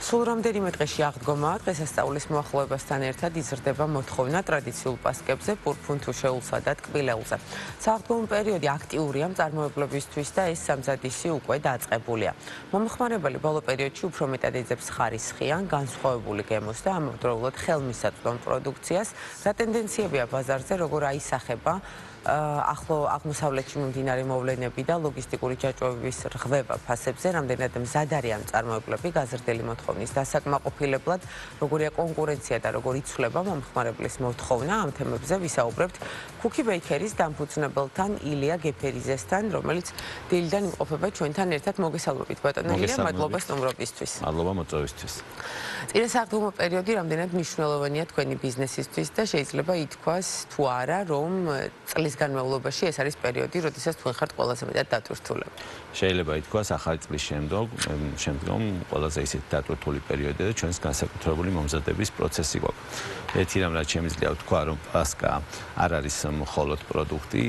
სულ რამდენიმე დღეში აღდგომაა დღესასწაულის მოახლოებასთან ერთად იზრდება მოთხოვნა ტრადიციულ პასკებზე, პურფუნთუშეულსა და ტკბილეულზე. სააღდგომო პერიოდი აქტიურია მწარმოებლებისთვის და ეს სამზადისი უკვე დაწყებულია. მომხმარებელი ბოლო პერიოდში უფრო მეტად ეძებს ხარისხიან, განსხვავებული გემოს და ამავდროულად ხელმისაწვდომ პროდუქციას. რა ტენდენციებია ბაზარზე, როგორ აისახება ახლო აღმოსავლეთში მიმდინარე მოვლენები და ლოგისტიკური ჯაჭვების რღვევა ფასებზე, რამდენად მზად არიან მწარმოებლები გაზრდილი მოთხოვნის დასაკმაყოფილებლად, როგორია კონკურენცია და როგორ იცვლება მომხმარებლის მოთხოვნა. ამ თემებზე ვისაუბრებთ Cookie Bakery-ის დამფუძნებელთან ილია გეფერიზესთან, რომელიც დილიდან იმყოფება ჩვენთან ერთად. მოგესალმებით ბატონო ილია, მადლობა სტუმრობისთვის. მადლობა მოწვევისთვის. წინა სააღდგომო პერიოდი რამდენად მნიშვნელოვანია თქვენი ბიზნესისთვის და შეიძლება ითქვას თუ არა, რომ წლის განმავლობაში ეს არის პერიოდი, როდესაც თქვენ ხართ ყველაზე მეტად დატვირთულები. შეიძლება ითქვას ახალი წლის შემდგომ ყველაზე ისეთი დატვირთული პერიოდია და ჩვენს განსაკუთრებული მომზადების პროცესი გვაქვს. ერთი რამ რაც შემიძლია ვთქვა, რომ პასკა არ არის მხოლოდ პროდუქტი,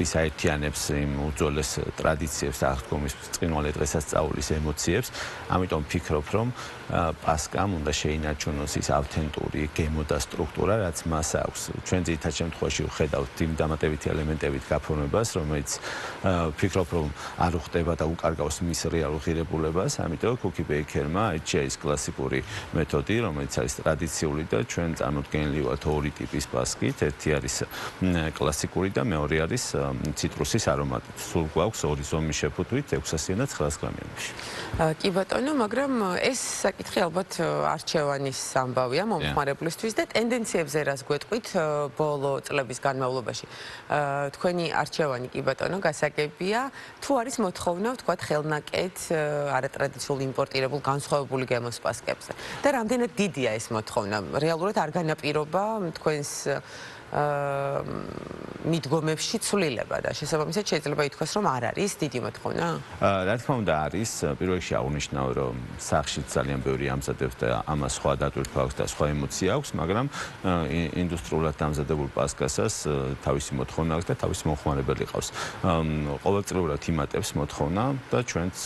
ის აერთიანებს იმ უძველეს ტრადიციებს და აღდგომის ბრწყინვალე დღესასწაულის ემოციებს. ამიტომ ვფიქრობ, რომ პასკამ უნდა შეინარჩუნოს ის ავთენტური გემო და სტრუქტურა, რაც მას აქვს. ჩვენ ძირითად შემთხვევაში ვხედავთ იმ დამატებითი ელემენტებით გაფორმებას, რომელიც ვფიქრობ, რომ არ უხდება და უკარგავს მის რეალურ ღირებულებას. ამიტომ Cookie Bakery-მა აირჩია ის კლასიკური მეთოდი, რომელიც არის ტრადიციული და ჩვენ წარმოდგენილი ვართ ორი ტიპის პასკით. ერთი არის კლასიკური და მეორე არის ციტრუსის არომატით. სულ გვაქვს ორი ზომის შეფუთვით 600 და 900 გრამიანში. კი ბატონო, მაგრამ ეს საკითხი ალბათ არჩევანის ამბავია მომხმარებლისთვის და ტენდენციებზე რას გვეტყვით ბოლო წლების განმავლობაში. თქვენი არჩევანი კი ბატონო გასაგებია, თუ არის მოთხოვნა ვთქვათ ხელნაკეთ არატრადიციულ იმპორტირებულ განსხვავებული გემოს პასკებზე და რამდენად დიდია ეს მოთხოვნა? რეალურად არ განაპირობა თქვენს მიდგომებში ცვლილება და შესაბამისად შეიძლება ითქვას, რომ არ არის დიდი მოთხოვნა? რა თქმა უნდა არის, პირველ რიგში აღნიშნავ, რომ სახში ძალიან ბევრი ამზადებს და ამას სხვა დატვირთვა აქვს და სხვა ემოცია აქვს, მაგრამ ინდუსტრიულად დამზადებულ პასკასაც თავისი მოთხოვნა აქვს და თავისი მომხმარებელი ყავს. ყოველწლიურად იმატებს მოთხოვნა და ჩვენც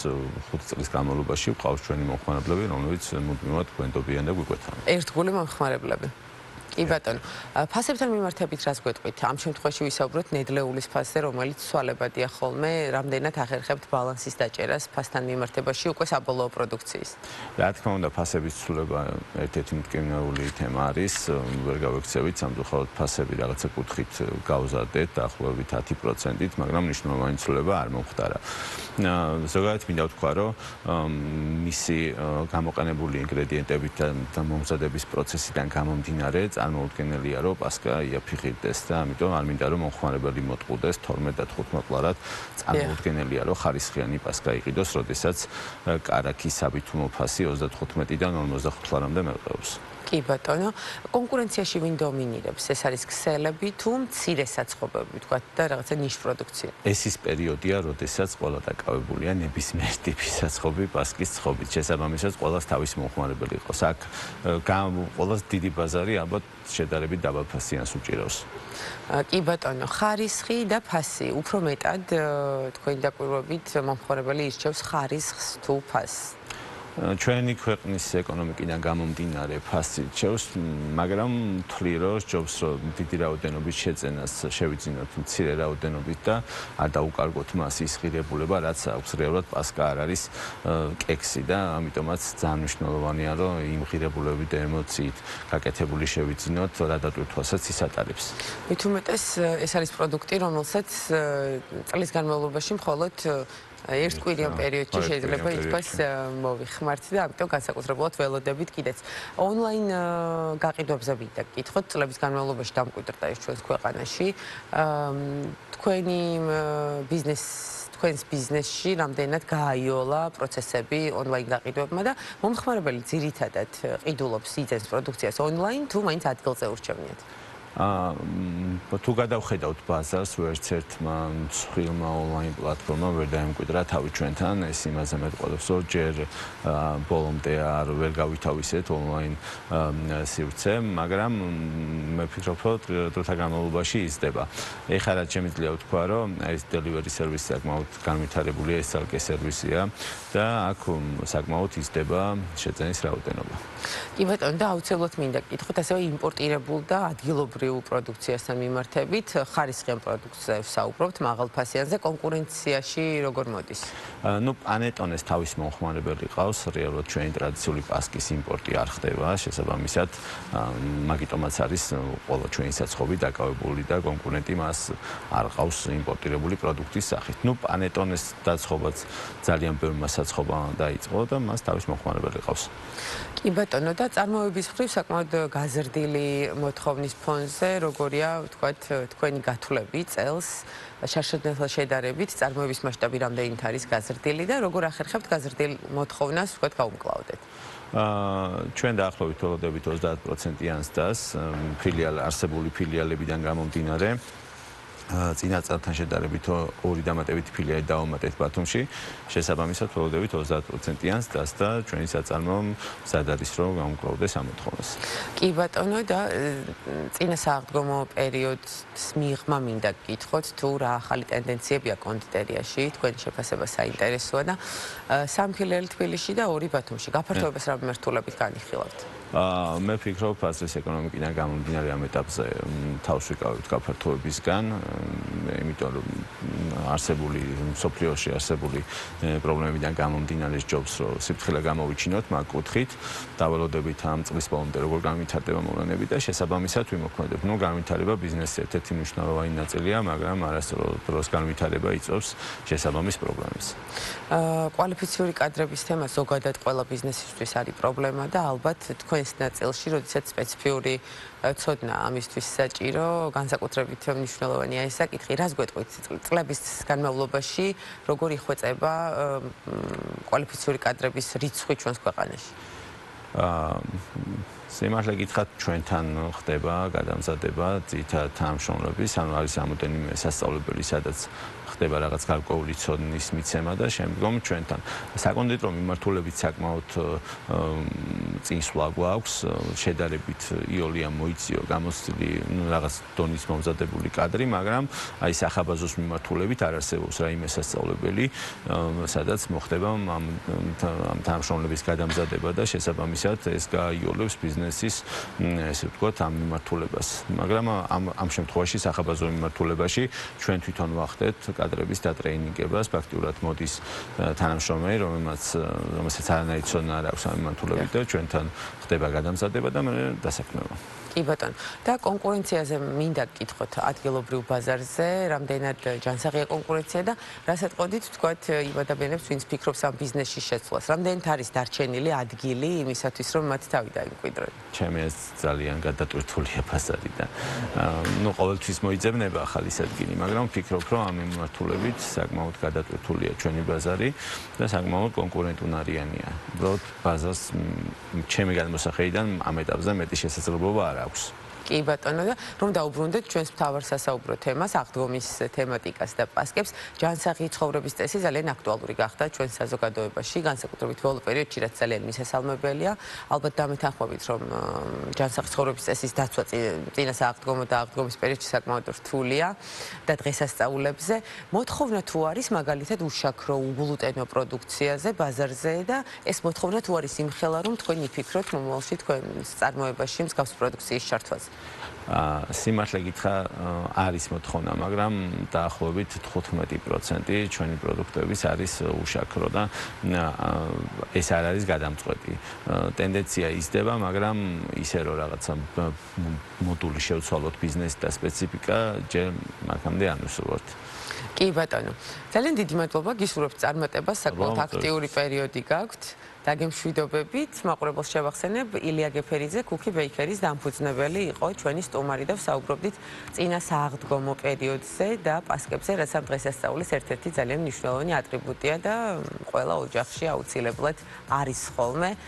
5 წლის განმავლობაში ვყავს ჩვენი მომხმარებლები, რომლებიც მუდმივად გვენდობიან და გვიკვეთიან. ერთგული მომხმარებლები. კი ბატონო, ფასებთან მიმართებით რას გვეტყვით? ამ შემთხვევაში ვისაუბროთ ნედლეულის ფასზე, რომელიც ცვალებადია ხოლმე, რამდენად ახერხებთ ბალანსის დაჭერას ფასთან მიმართებაში უკვე საბოლოო პროდუქციის? რა თქმა უნდა, ფასების ცვლილება ერთ-ერთი მტკივნეული თემა არის. ვერ გავექცევით, სამწუხაროდ ფასები რაღაცა კუთხით გავზარდეთ დაახლოებით 10%-ით, მაგრამ მნიშვნელოვანი ცვლილება არ მომხდარა. ზოგადად მინდა ვთქვა, რომ მისი გამოყენებული ინგრედიენტებით და მომზადების პროცესიდან გამომდინარე წარმოუდგენელია, რომ პასკა იაფიხირდეს და ამიტომ არ მინდა რომ მომხმარებელი მოტყუდეს 12 და 15 ლარად. წარმოუდგენელია, რომ ხარისხიანი პასკა იყიდოს, როდესაც კარაქის საბითუმო ფასი 35-დან 55 ლარამდე მერყეობს. კი ბატონო, კონკურენციაში ვინ დომინირებს? ეს არის ქსელები თუ მცირე საცხობები, თქვათ და რაღაცა ნიშ პროდუქცია? ეს ის პერიოდია, როდესაც ყველა დაკავებულია ნებისმიერ ტიპის საცხობი პასკის ცხობით. შესაბამისად, ყველას თავის მომხმარებელი ყავს. აქ ყველას დიდი ბაზარი ალბათ შედარებით დაბალ ფასიანს უჭირავს. კი ბატონო, ხარისხი და ფასი უფრო მეტად თქვენი დაკვირვებით მომხმარებელი ირჩევს ხარისხს თუ ფასს? ჩვენი ქვეყნის ეკონომიკიდან გამომდინარე ფასი რჩევს, მაგრამ თვლი რომ სჯობს რომ დიდი რაოდენობის შეძენას შევიძინოთ მცირე რაოდენობით და არ დაუკარგოთ მას ის ღირებულება, რაც აქვს. რეალურად პასკა არ არის კექსი და ამიტომაც ძალიან მნიშვნელოვანია, რომ იმ ღირებულებებით და ემოციით გაკეთებული შევიძინოთ, რა დატვირთვასაც ის ატარებს. მით უმეტეს ეს არის პროდუქტი, რომელსაც წლის განმავლობაში მხოლოდ ერთკვირიან პერიოდში შეიძლება ითქვას მოვიხმართ და ამიტომ განსაკუთრებულად ველოდებით კიდეც. ონლაინ გაყიდვებზე ვიდა გკითხოთ, წლების განმავლობაში დამკვიდრდა ეს ჩვენს ქვეყანაში. თქვენს ბიზნესში რამდენად გააიოლა პროცესები ონლაინ გაყიდვებმა და მომხმარებელი ძირითადად ყიდულობს იძენს პროდუქციას ონლაინ თუ მაინც ადგილზე ურჩევნიათ? თუ გადავხედავთ ბაზარს, ვერც ერთმა მსხვილმა ონლაინ პლატფორმამ ვერ დაემკვიდრა თავი ჩვენთან, ეს იმაზე მეტყველებს, რომ ჯერ ბოლომდე ვერ გავითავისეთ ონლაინ სივრცე, მაგრამ მე ვფიქრობ, რომ დროთა განმავლობაში იზრდება. ეხლა რაც შემიძლია ვთქვა, რომ ეს delivery service საკმაოდ განვითარებულია, ეს ცალკე სერვისია და აქ საკმაოდ იზრდება შეძენის რაოდენობა. კი ბატონო, და აუცილებლად მინდა გკითხოთ, ასევე იმპორტირებულ და ადგილობრივ პროდუქციასთან მიმართებით, ხარისხიან პროდუქციაზე ვსაუბრობთ, მაღალფასიანზე, კონკურენციაში როგორ მოდის? ნუ პანეტონეს თავის მომხმარებელი ყავს, რეალურად ჩვენი ტრადიციული პასკის იმპორტი არ ხდება, შესაბამისად, მაგიტომაც არის ყველა ჩვენი საცხობი დაკავებული და კონკურენტი მას არ ყავს იმპორტირებული პროდუქტის სახით. ნუ პანეტონეს დაცხობაც ძალიან ბევრმა საცხობა დაიწყო და მას თავის მომხმარებელი ყავს. კი ბატონო, და წარმოების მხრივ საკმაოდ გაზრდილი მოთხოვნის ფონზე, როგორია, ვთქვათ, თქვენი გათვლები წელს შარშან შედარებით, წარმოების მასშტაბი რამდენით არის გაზრდილი და როგორ ახერხებთ გაზრდილ მოთხოვნას, ვთქვათ, გაუმკლავდეთ? ჩვენ დაახლოებით ველოდებით 30%-იან ზრდას, არსებული ფილიალებიდან გამომდინარე. წინა წელთან შედარებით ორი დამატებითი ფილიალი დავამატეთ ბათუმში, შესაბამისად ველოდებით 30%-იან ზრდას და ჩვენი საწარმო მზად არის, რომ გაუმკლავდეს ამ მოთხოვნას. კი ბატონო, და წინა სააღდგომო პერიოდს მიღმა მინდა გკითხოთ, თუ რა ახალი ტენდენციებია კონდიტერიაში, თქვენი შეფასება საინტერესოა და 3 ფილიალი თბილისში და 2 ბათუმში. გაფართოებას რა მიმართულებით განიხილავთ? მე ვფიქრობ, აზრის ეკონომიკიდან გამომდინარე ამ ეტაპზე თავს ვიკავებთ გაფართოებისგან, იმიტომ რომ მსოფლიოში არსებული პრობლემებიდან გამომდინარე ჯობს, რომ სიფრთხილე გამოვიჩინოთ მაგ კუთხით, დაველოდებით ამ წლის ბოლომდე როგორ განვითარდება მოვლენები და შესაბამისად ვიმოქმედებთ. ნუ განვითარება ბიზნესის ერთ-ერთი მნიშვნელოვანი ნაწილია, მაგრამ არასდროს დროს განვითარება იწვევს შესაბამის პრობლემებს. კვალიფიციური კადრების თემა ზოგადად ყველა ბიზნესისთვის არის პრობლემა და ალბათ თქვენს ნაწილში, როდესაც სპეციფიური ცოდნა ამისთვის საჭირო, განსაკუთრებით მნიშვნელოვანია ეს საკითხი. რას გვეტყვით წლების განმავლობაში, როგორ იხვეწება კვალიფიციური კადრების რიცხვი ჩვენს ქვეყანაში? სიმართლე გითხრათ, ჩვენთან ხდება გადამზადება ძირითადად თანამშრომლების, ანუ არის რამოდენიმე სასწავლებელი, სადაც ხდება რაღაც გარკვეული ცოდნის მიცემა და შემდგომ ჩვენთან საკონდიტრო მიმართულებით საკმაოდ წინსვლა გვაქვს, შედარებით იოლია მოიციო გამოცდილი რაღაც დონის მომზადებული კადრი, მაგრამ აი სახაბაზოს მიმართულებით არ არსებობს რაიმე სასწავლებელი, სადაც მოხდება ამ თანამშრომლების გადამზადება და შესაბამისად ეს გაიოლებს ბიზნესის, ესე ვთქვათ, ამ მიმართულებას. მაგრამ ამ შემთხვევაში სახაბაზო მიმართულებაში ჩვენ თვითონ ვახდეთ კადრების დატრეინინგებას, ფაქტიურად მოდის თანამშრომელი, რომელსაც არანაირი ცოდნა არ აქვს ამ მიმართულებით და ჩვენთან ხდება გადამზადება და მე დასაქმება. კი ბატონო, და კონკურენციაზე მინდა გკითხოთ ადგილობრივ ბაზარზე, რამდენად ჯანსაღია კონკურენცია და რასაც ყოდით, ვთქვათ, იმ ადამიანებს, ვინც ფიქრობს ამ ბიზნესში შეცვლას, რამდენად არის დარჩენილი ადგილი იმისათვის, რომ მათ თავი დაიმკვიდრონ? ჩემი ეს ძალიან გადატვირთულია ბაზარი და ნუ ყოველთვის მოიძებნება ახალი ადგილი, მაგრამ ვფიქრობ, რომ ამ მიმართულებით საკმაოდ გადატვირთულია ჩვენი ბაზარი და საკმაოდ კონკურენტუნარიანია. უბრალოდ ბაზარს ჩემი გადმოსახედიდან ამ ეტაპზე მეტი შესაძლებლობა არ აქვს. კი ბატონო, და რომ დაუბრუნდეთ ჩვენს მთავარ სასაუბრო თემას, აღდგომის თემატიკას და პასკებს, ჯანსაღი ცხოვრების წესი ძალიან აქტუალური გახდა ჩვენ საზოგადოებაში, განსაკუთრებით ბოლო პერიოდში, რაც ძალიან მისასალმებელია. ალბათ დამეთანხმებით, რომ ჯანსაღი ცხოვრების წესის დაცვა წინა სააღდგომო და აღდგომის პერიოდში საკმაოდ რთულია და დღესასწაულებზე. მოთხოვნა თუ არის მაგალითად უშაქრო, უგლუტენო პროდუქციაზე, ბაზარზე და ეს მოთხოვნა თუ არის იმხელა, რომ თქვენ იფიქროთ მომავალში თქვენს წარმოებაში მსგავს პროდუქციის ჩართვაზე? სიმართლე გითხრა, არის მოთხოვნა, მაგრამ დაახლოებით 15% ჩვენი პროდუქტების არის უშაქრო და ეს არ არის გადამწყვეტი. ტენდენცია იზრდება, მაგრამ ისე რომ რაღაცა მოდული შევცვალოთ ბიზნესი და სპეციფიკა, ჯერ მაგამდე არ ვსურვებთ. კი ბატონო, ძალიან დიდი მადლობა, გისურვებთ წარმატებას, საკმაოდ აქტიური პერიოდი გაქვთ. დაგემშვიდობებით, მაყურებელს შევახსენებ, ილია გეფერიძე, Cookie Bakery-ის დამფუძნებელი იყო ჩვენი სტუმარი და ვსაუბრობდით წინა სააღდგომო პერიოდზე და პასკებზე, რაც ამ დღესასწაულის ერთ-ერთი ძალიან მნიშვნელოვანი ატრიბუტია და ყველა ოჯახში აუცილებლად არის ხოლმე.